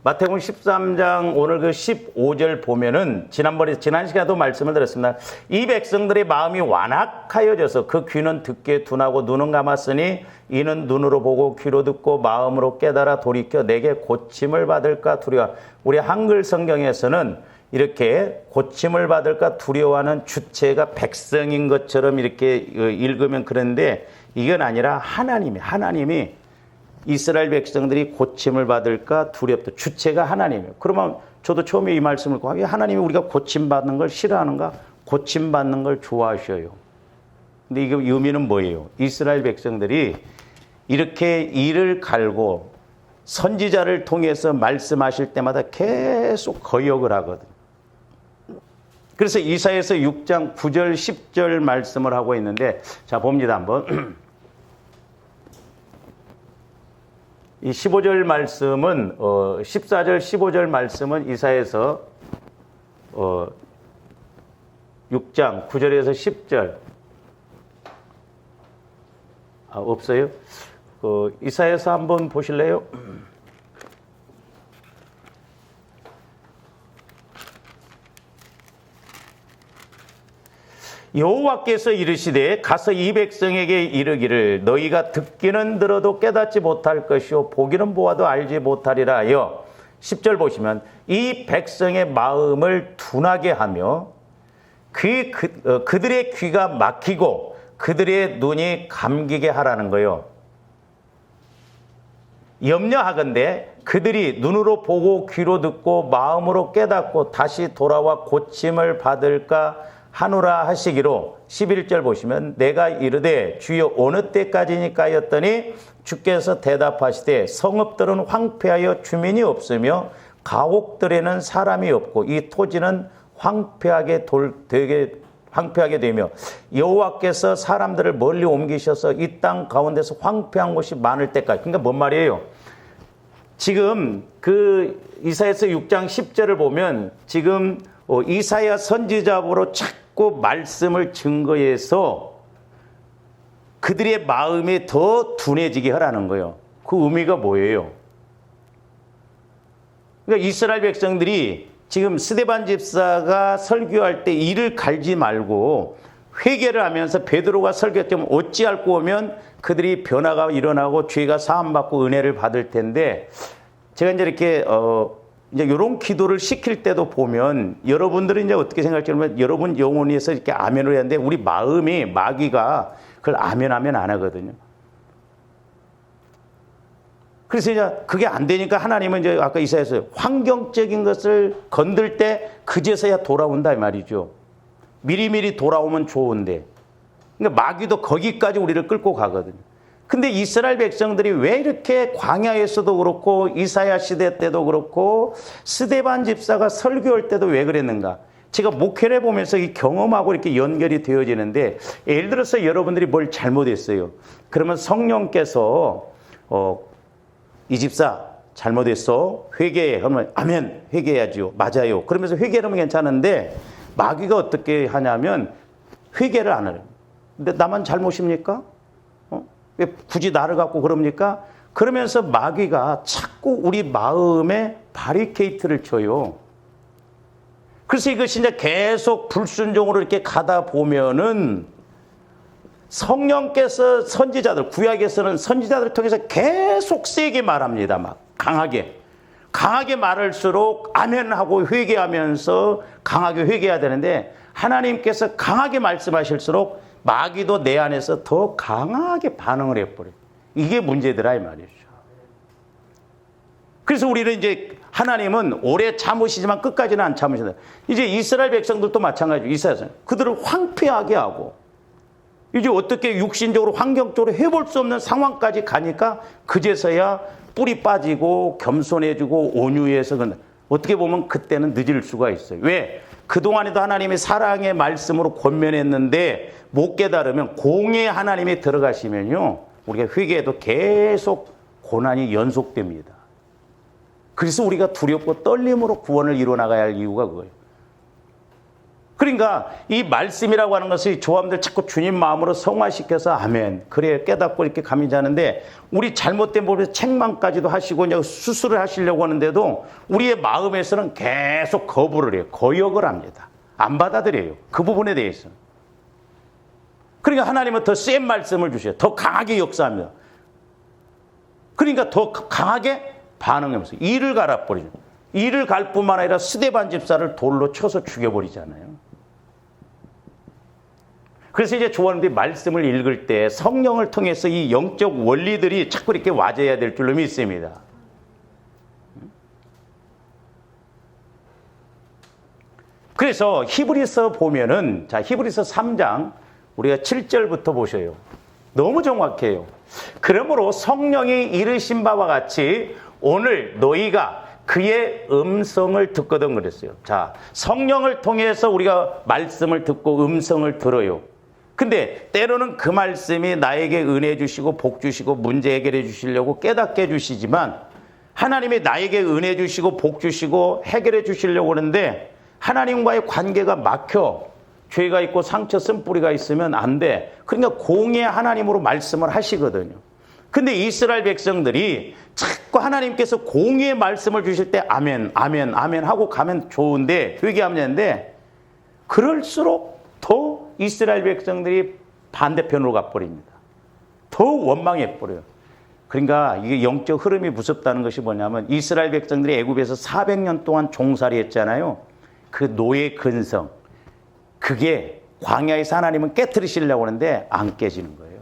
마태복음 13장 오늘 15절 보면은 지난 시간에도 말씀을 드렸습니다. 이 백성들의 마음이 완악하여져서 그 귀는 듣기에 둔하고 눈은 감았으니 이는 눈으로 보고 귀로 듣고 마음으로 깨달아 돌이켜 내게 고침을 받을까 두려워. 우리 한글 성경에서는 이렇게 고침을 받을까 두려워하는 주체가 백성인 것처럼 이렇게 읽으면 그런데 이건 아니라 하나님이 이스라엘 백성들이 고침을 받을까 두렵다. 주체가 하나님이에요. 그러면 저도 처음에 이 말씀을 듣고 하나님이 우리가 고침받는 걸 싫어하는가? 고침받는 걸 좋아하셔요. 근데 이게 의미는 뭐예요? 이스라엘 백성들이 이렇게 이를 갈고 선지자를 통해서 말씀하실 때마다 계속 거역을 하거든요. 그래서 이사야서 6장 9절 10절 말씀을 하고 있는데 자 봅니다 한번. 이 15절 말씀은 14절 15절 말씀은 이사야서 6장 9절에서 10절 없어요? 이사야서 한번 보실래요? 여호와께서 이르시되 가서 이 백성에게 이르기를 너희가 듣기는 들어도 깨닫지 못할 것이요 보기는 보아도 알지 못하리라 하여 10절 보시면 이 백성의 마음을 둔하게 하며 그들의 귀가 막히고 그들의 눈이 감기게 하라는 거예요. 염려하건대 그들이 눈으로 보고 귀로 듣고 마음으로 깨닫고 다시 돌아와 고침을 받을까 하노라 하시기로 11절 보시면 내가 이르되 주여 어느 때까지니까 하였더니 주께서 대답하시되 성읍들은 황폐하여 주민이 없으며 가옥들에는 사람이 없고 이 토지는 황폐하게 되며 여호와께서 사람들을 멀리 옮기셔서 이 땅 가운데서 황폐한 곳이 많을 때까지. 그러니까 뭔 말이에요? 지금 이사야서 6장 10절을 보면 지금 이사야 선지자로 자꾸 말씀을 증거해서 그들의 마음이 더 둔해지게 하라는 거예요. 그 의미가 뭐예요? 그러니까 이스라엘 백성들이 지금 스데반 집사가 설교할 때 이를 갈지 말고 회개를 하면서 베드로가 설교했다면 어찌할꼬 하면 그들이 변화가 일어나고 죄가 사함받고 은혜를 받을 텐데 제가 이제 이렇게 이제 이런 기도를 시킬 때도 보면 여러분들은 이제 어떻게 생각할지 모르면 여러분 영혼에서 이렇게 아멘을 해야 하는데 우리 마음이 마귀가 그걸 아멘하면 안 하거든요. 그래서 이제 그게 안 되니까 하나님은 이제 아까 이사야서 환경적인 것을 건들 때 그제서야 돌아온다 이 말이죠. 미리미리 돌아오면 좋은데. 그러니까 마귀도 거기까지 우리를 끌고 가거든요. 근데 이스라엘 백성들이 왜 이렇게 광야에서도 그렇고 이사야 시대 때도 그렇고 스데반 집사가 설교할 때도 왜 그랬는가? 제가 목회를 보면서 이 경험하고 이렇게 연결이 되어지는데, 예를 들어서 여러분들이 뭘 잘못했어요. 그러면 성령께서 이 집사 잘못했어, 회개해. 그러면 아멘, 회개해야죠. 맞아요. 그러면서 회개하면 괜찮은데, 마귀가 어떻게 하냐면 회개를 안 해요. 근데 나만 잘못입니까? 왜 굳이 나를 갖고 그럽니까? 그러면서 마귀가 자꾸 우리 마음에 바리케이트를 쳐요. 그래서 이것이 이제 계속 불순종으로 이렇게 가다 보면은 성령께서 선지자들, 구약에서는 선지자들을 통해서 계속 세게 말합니다. 막 강하게. 강하게 말할수록 아멘하고 회개하면서 강하게 회개해야 되는데, 하나님께서 강하게 말씀하실수록 마귀도 내 안에서 더 강하게 반응을 해버려요. 이게 문제더라 이 말이죠. 그래서 우리는 이제 하나님은 오래 참으시지만 끝까지는 안 참으신다. 이제 이스라엘 백성들도 마찬가지죠. 이스라엘 그들을 황폐하게 하고 이제 어떻게 육신적으로 환경적으로 해볼 수 없는 상황까지 가니까 그제서야 뿔이 빠지고 겸손해지고 온유해서 어떻게 보면 그때는 늦을 수가 있어요. 왜? 그동안에도 하나님이 사랑의 말씀으로 권면했는데 못 깨달으면 공의 하나님이 들어가시면요, 우리가 회개해도 계속 고난이 연속됩니다. 그래서 우리가 두렵고 떨림으로 구원을 이루어나가야 할 이유가 그거예요. 그러니까 이 말씀이라고 하는 것이 조함들 자꾸 주님 마음으로 성화시켜서 아멘, 그래 깨닫고 이렇게 감이 자는데, 우리 잘못된 법에서 책망까지도 하시고 이제 수술을 하시려고 하는데도 우리의 마음에서는 계속 거부를 해요. 거역을 합니다. 안 받아들여요. 그 부분에 대해서. 그러니까 하나님은 더 센 말씀을 주셔요. 더 강하게 역사합니다. 그러니까 더 강하게 반응하면서 이를 갈아버리죠. 이를 갈 뿐만 아니라 스데반 집사를 돌로 쳐서 죽여버리잖아요. 그래서 이제 조원들이 말씀을 읽을 때 성령을 통해서 이 영적 원리들이 자꾸 이렇게 와져야 될 줄로 믿습니다. 그래서 히브리서 보면은, 자, 히브리서 3장 우리가 7절부터 보셔요. 너무 정확해요. 그러므로 성령이 이르신 바와 같이 오늘 너희가 그의 음성을 듣거든 그랬어요. 자, 성령을 통해서 우리가 말씀을 듣고 음성을 들어요. 근데 때로는 그 말씀이 나에게 은혜 주시고 복 주시고 문제 해결해 주시려고 깨닫게 해 주시지만, 하나님이 나에게 은혜 주시고 복 주시고 해결해 주시려고 하는데 하나님과의 관계가 막혀 죄가 있고 상처 쓴뿌리가 있으면 안 돼. 그러니까 공의 하나님으로 말씀을 하시거든요. 근데 이스라엘 백성들이 자꾸 하나님께서 공의의 말씀을 주실 때 아멘, 아멘, 아멘 하고 가면 좋은데, 회개하면 되는데, 그럴수록 더 이스라엘 백성들이 반대편으로 가버립니다. 더 원망해버려요. 그러니까 이게 영적 흐름이 무섭다는 것이 뭐냐면, 이스라엘 백성들이 애굽에서 400년 동안 종살이 했잖아요. 그 노예 근성, 그게 광야에서 하나님은 깨트리시려고 하는데 안 깨지는 거예요.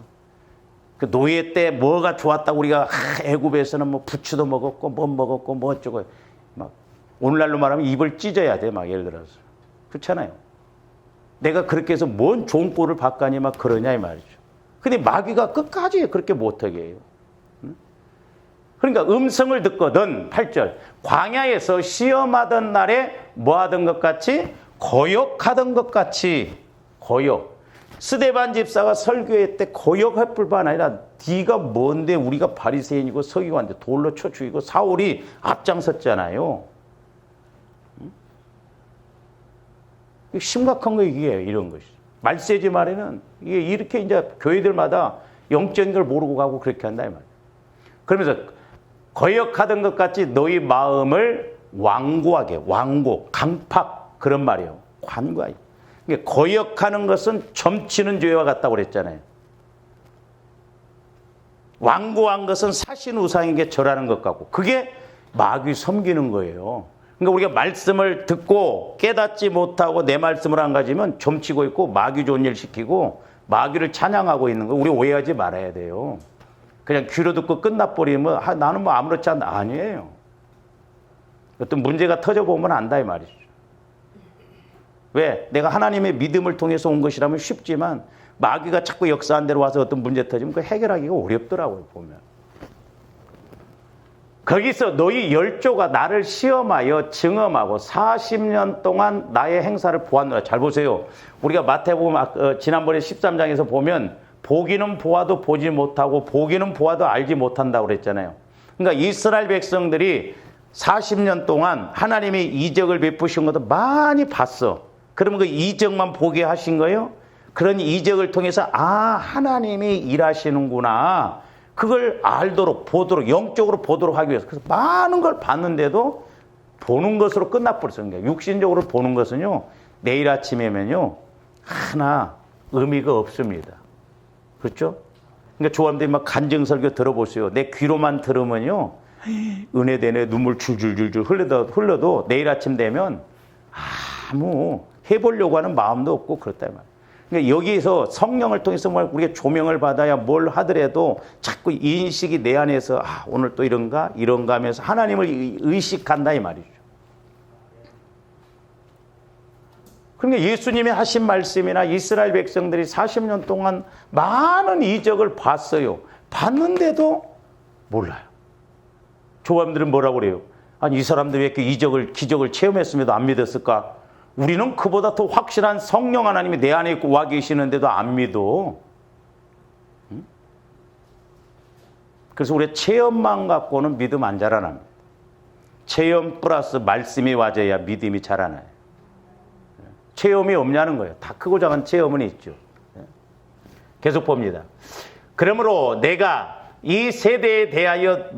그 노예 때 뭐가 좋았다고 우리가 애굽에서는 뭐 부추도 먹었고 뭐 먹었고 뭐 어쩌고, 막 오늘날로 말하면 입을 찢어야 돼, 막 예를 들어서. 그렇잖아요. 내가 그렇게 해서 뭔 좋은 꼴을 받가니 막 그러냐 이 말이죠. 근데 마귀가 끝까지 그렇게 못하게 해요. 그러니까 음성을 듣거든, 8절. 광야에서 시험하던 날에 뭐 하던 것 같이? 거역하던 것 같이. 거역. 스데반 집사가 설교할 때 거역할 뿐만 아니라 네가 뭔데 우리가 바리새인이고 서기관인데 돌로 쳐 죽이고 사울이 앞장섰잖아요. 심각한 거 이게 이런 것이. 말세지 말에는 이게 이렇게 이제 교회들마다 영적인 걸 모르고 가고 그렇게 한다 이 말이에요. 그러면서 거역하던 것 같이 너희 마음을 완고하게, 완고, 강팍, 그런 말이에요. 관과이. 거역하는 것은 점치는 죄와 같다고 그랬잖아요. 완고한 것은 사신 우상에게 절하는 것 같고, 그게 마귀 섬기는 거예요. 그러니까 우리가 말씀을 듣고 깨닫지 못하고 내 말씀을 안 가지면 점치고 있고 마귀 좋은 일 시키고 마귀를 찬양하고 있는 거 우리 오해하지 말아야 돼요. 그냥 귀로 듣고 끝나버리면 나는 뭐 아무렇지 않다. 아니에요. 어떤 문제가 터져보면 안다 이 말이죠. 왜? 내가 하나님의 믿음을 통해서 온 것이라면 쉽지만 마귀가 자꾸 역사한 대로 와서 어떤 문제 터지면 그 해결하기가 어렵더라고요, 보면. 거기서 너희 열조가 나를 시험하여 증험하고 40년 동안 나의 행사를 보았노라. 잘 보세요. 우리가 마태복음 지난번에 13장에서 보면 보기는 보아도 보지 못하고 보기는 보아도 알지 못한다고 그랬잖아요. 그러니까 이스라엘 백성들이 40년 동안 하나님이 이적을 베푸신 것도 많이 봤어. 그러면 그 이적만 보게 하신 거예요? 그런 이적을 통해서 하나님이 일하시는구나. 그걸 알도록 보도록 영적으로 보도록 하기 위해서 그래서 많은 걸 봤는데도 보는 것으로 끝나버렸어요. 그러니까 육신적으로 보는 것은요 내일 아침이면요 하나 의미가 없습니다. 그렇죠? 그러니까 조합들이 막 간증설교 들어보세요. 내 귀로만 들으면요 은혜되네 눈물 줄줄줄줄 흘러도 내일 아침 되면 아무 해보려고 하는 마음도 없고 그렇다 말이에요. 그러니까 여기에서 성령을 통해서 우리가 조명을 받아야 뭘 하더라도 자꾸 인식이 내 안에서 오늘 또 이런가 하면서 하나님을 의식한다 이 말이죠. 그러니까 예수님이 하신 말씀이나 이스라엘 백성들이 40년 동안 많은 이적을 봤어요. 봤는데도 몰라요. 조감들은 뭐라고 그래요? 아니 이 사람들이 왜 이렇게 기적을 체험했음에도 안 믿었을까? 우리는 그보다 더 확실한 성령 하나님이 내 안에 있고 와 계시는데도 안 믿어. 그래서 우리 체험만 갖고는 믿음 안 자라납니다. 체험 플러스 말씀이 와줘야 믿음이 자라나요. 체험이 없냐는 거예요. 다 크고 작은 체험은 있죠. 계속 봅니다. 그러므로 내가 이 세대에 대하여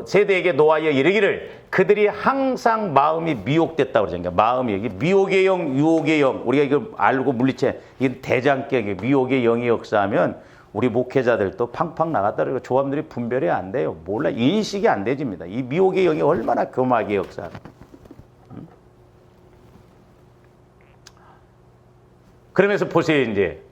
세대에게 노하여 이르기를 그들이 항상 마음이 미혹됐다고 그러죠. 그러니까 마음이 여기 미혹의 영, 유혹의 영. 우리가 이거 알고 물리체 이 대장격의 미혹의 영이 역사하면 우리 목회자들도 팡팡 나갔다 그러고 조합들이 분별이 안 돼요. 몰라 인식이 안 되집니다. 이 미혹의 영이 얼마나 교막의 역사를. 그러면서 보세요. 이제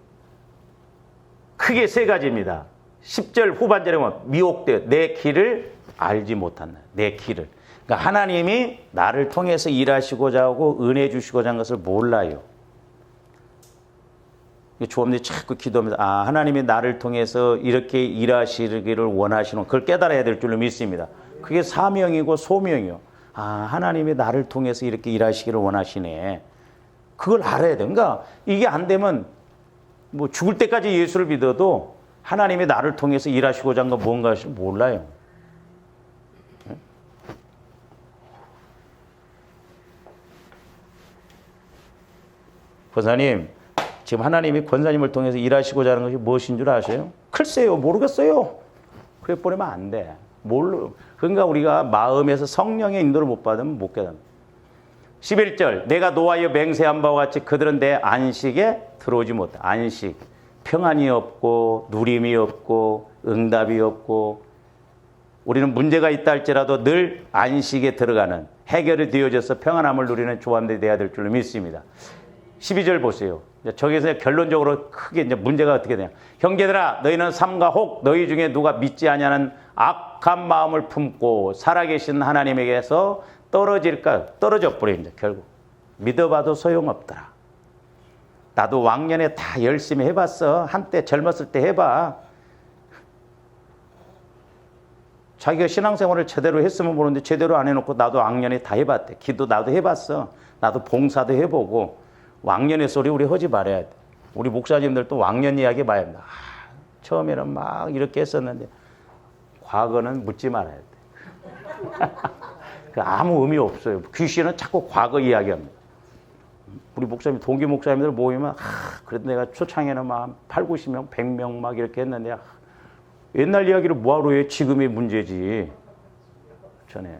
크게 세 가지입니다. 10절 후반절에 보면 미혹되어 내 길을 알지 못한다. 내 길을. 그러니까 하나님이 나를 통해서 일하시고자 하고 은혜 주시고자 한 것을 몰라요. 조합들이 자꾸 기도하면서 하나님이 나를 통해서 이렇게 일하시기를 원하시는 그걸 깨달아야 될 줄로 믿습니다. 그게 사명이고 소명이요. 하나님이 나를 통해서 이렇게 일하시기를 원하시네. 그걸 알아야 돼. 그러니까 이게 안 되면 뭐 죽을 때까지 예수를 믿어도 하나님이 나를 통해서 일하시고자 한 건 뭔가 몰라요. 권사님, 지금 하나님이 권사님을 통해서 일하시고자 하는 것이 무엇인 줄 아세요? 글쎄요, 모르겠어요. 그래 버리면 안 돼. 그러니까 우리가 마음에서 성령의 인도를 못 받으면 못 깨닫는. 11절, 내가 노하여 맹세한 바와 같이 그들은 내 안식에 들어오지 못해. 안식. 평안이 없고 누림이 없고 응답이 없고 우리는 문제가 있다 할지라도 늘 안식에 들어가는 해결이 되어져서 평안함을 누리는 조합들이 돼야 될 줄로 믿습니다. 12절 보세요. 저기서 결론적으로 크게 이제 문제가 어떻게 되냐. 형제들아 너희는 삼가 혹 너희 중에 누가 믿지 아니하는 악한 마음을 품고 살아계신 하나님에게서 떨어질까? 떨어져 버립니다. 결국 믿어봐도 소용없더라. 나도 왕년에 다 열심히 해봤어. 한때 젊었을 때 해봐. 자기가 신앙생활을 제대로 했으면 모르는데 제대로 안 해놓고 나도 왕년에 다 해봤대. 기도 나도 해봤어. 나도 봉사도 해보고. 왕년의 소리 우리 하지 말아야 돼. 우리 목사님들도 왕년 이야기 많이 합니다. 처음에는 막 이렇게 했었는데 과거는 묻지 말아야 돼. 아무 의미 없어요. 귀신은 자꾸 과거 이야기합니다. 우리 목사님, 동기 목사님들 모이면 그래도 내가 초창에는 막 8, 90명, 100명 막 이렇게 했는데 옛날 이야기를 뭐하러 해? 지금이 문제지. 전에.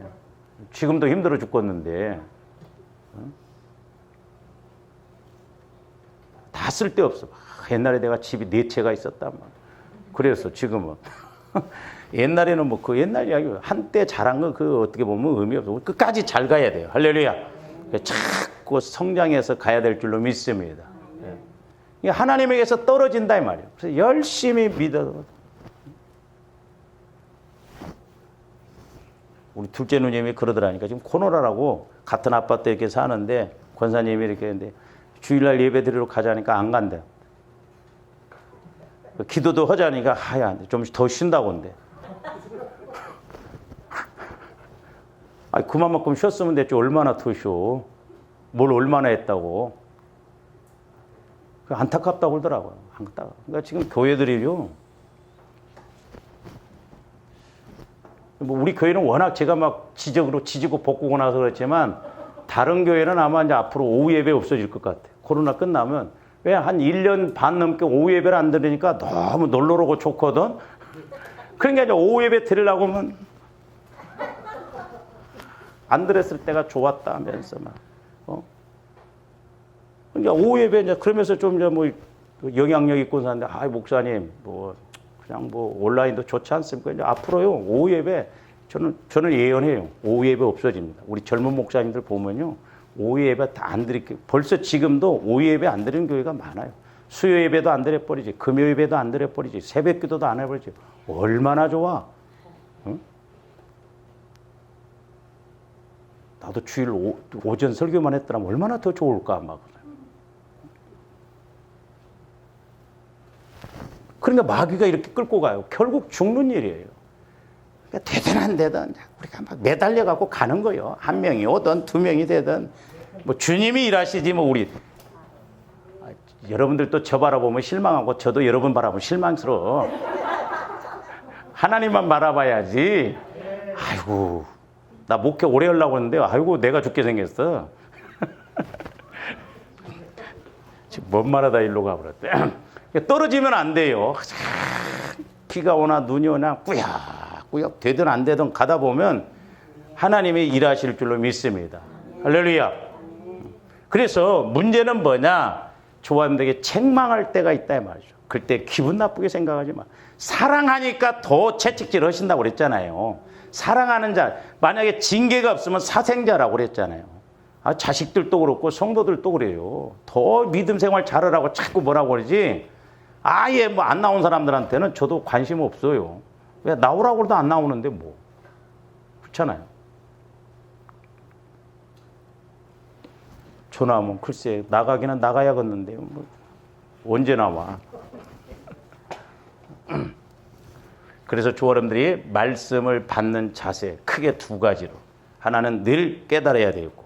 지금도 힘들어 죽겠는데. 다 쓸데없어. 옛날에 내가 집이 4채가 있었단 말이야. 그래서 지금은. 옛날에는 뭐 그 옛날 이야기, 한때 잘한 거 그 어떻게 보면 의미 없어. 끝까지 잘 가야 돼요. 할렐루야. 자꾸 성장해서 가야 될 줄로 믿습니다. 하나님에게서 떨어진다 이 말이에요. 그래서 열심히 믿어. 우리 둘째 누님이 그러더라니까 지금 코로나라고 같은 아파트에 이렇게 사는데 권사님이 이렇게 했는데 주일날 예배 드리러 가자니까 안 간대. 기도도 하자니까 좀 더 쉰다고 한대. 아니, 그만큼 쉬었으면 됐지. 얼마나 더 쉬어. 뭘 얼마나 했다고. 안타깝다고 그러더라고요. 그러니까 지금 교회들이요. 뭐 우리 교회는 워낙 제가 막 지적으로 지지고 볶고 나서 그렇지만 다른 교회는 아마 이제 앞으로 오후 예배 없어질 것 같아요. 코로나 끝나면. 왜 한 1년 반 넘게 오후 예배를 안 드리니까 너무 놀러 오고 좋거든. 그러니까 이제 오후 예배 드리려고 하면 안 드렸을 때가 좋았다 하면서 막. 그러니까 오후 예배 이제 그러면서 좀 이제 뭐 영향력 있고 사는데, 아, 목사님, 뭐 그냥 뭐 온라인도 좋지 않습니까? 이제 앞으로요 오후 예배 저는 예언해요. 오후 예배 없어집니다. 우리 젊은 목사님들 보면요 오후 예배 다 안 드릴게요. 벌써 지금도 오후 예배 안 드리는 교회가 많아요. 수요 예배도 안 드려버리지, 금요 예배도 안 드려버리지, 새벽 기도도 안 해버리지. 얼마나 좋아? 응? 나도 주일 오전 설교만 했더라면 얼마나 더 좋을까 막. 그러니까 마귀가 이렇게 끌고 가요. 결국 죽는 일이에요. 그러니까 되든 안 되든 우리가 막 매달려 갖고 가는 거예요. 한 명이 오든 두 명이 되든 뭐 주님이 일하시지 뭐 우리. 여러분들 또 저 바라보면 실망하고 저도 여러분 바라보면 실망스러워. 하나님만 바라봐야지. 아이고 나 목회 오래 하려고 했는데 아이고 내가 죽게 생겼어. 지금 뭔 말하다 일로 가버렸대. 떨어지면 안 돼요. 비가 오나 눈이 오나 꾸역꾸역 되든 안 되든 가다 보면 하나님이 일하실 줄로 믿습니다. 할렐루야. 그래서 문제는 뭐냐? 조합들에게 책망할 때가 있다 이 말이죠. 그때 기분 나쁘게 생각하지 마. 사랑하니까 더 채찍질 하신다고 그랬잖아요. 사랑하는 자, 만약에 징계가 없으면 사생자라고 그랬잖아요. 아, 자식들도 그렇고 성도들도 그래요. 더 믿음 생활 잘하라고 자꾸 뭐라고 그러지. 아예 뭐 안 나온 사람들한테는 저도 관심 없어요. 왜 나오라고 해도 안 나오는데 뭐. 그렇잖아요. 전화하면 글쎄 나가기는 나가야겠는데요. 뭐 언제 나와. 그래서 조어람들이 말씀을 받는 자세 크게 두 가지로. 하나는 늘 깨달아야 되고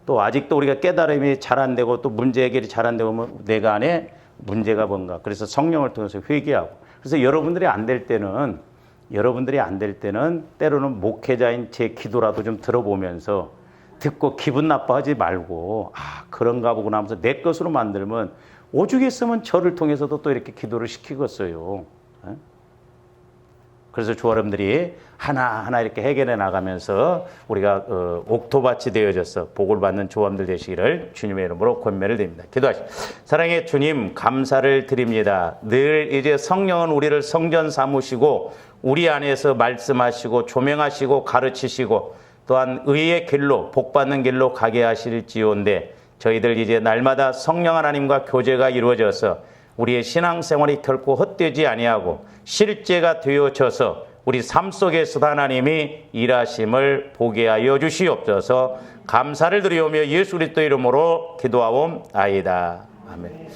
또 아직도 우리가 깨달음이 잘 안 되고 또 문제 해결이 잘 안 되고 뭐 내가 안에 문제가 뭔가. 그래서 성령을 통해서 회개하고. 그래서 여러분들이 안 될 때는 때로는 목회자인 제 기도라도 좀 들어보면서 듣고 기분 나빠하지 말고 아 그런가 보구나 하면서 내 것으로 만들면 오죽했으면 저를 통해서도 또 이렇게 기도를 시키겠어요. 그래서 조아람들이 하나하나 이렇게 해결해 나가면서 우리가 옥토밭이 되어져서 복을 받는 조함들 되시기를 주님의 이름으로 권면을 드립니다. 기도하시죠. 사랑의 주님 감사를 드립니다. 늘 이제 성령은 우리를 성전 삼으시고 우리 안에서 말씀하시고 조명하시고 가르치시고 또한 의의 길로 복받는 길로 가게 하실지온데 저희들 이제 날마다 성령 하나님과 교제가 이루어져서 우리의 신앙생활이 결코 헛되지 아니하고 실제가 되어져서 우리 삶 속에서도 하나님이 일하심을 보게 하여 주시옵소서. 감사를 드리오며 예수 그리스도 이름으로 기도하옵나이다. 아멘.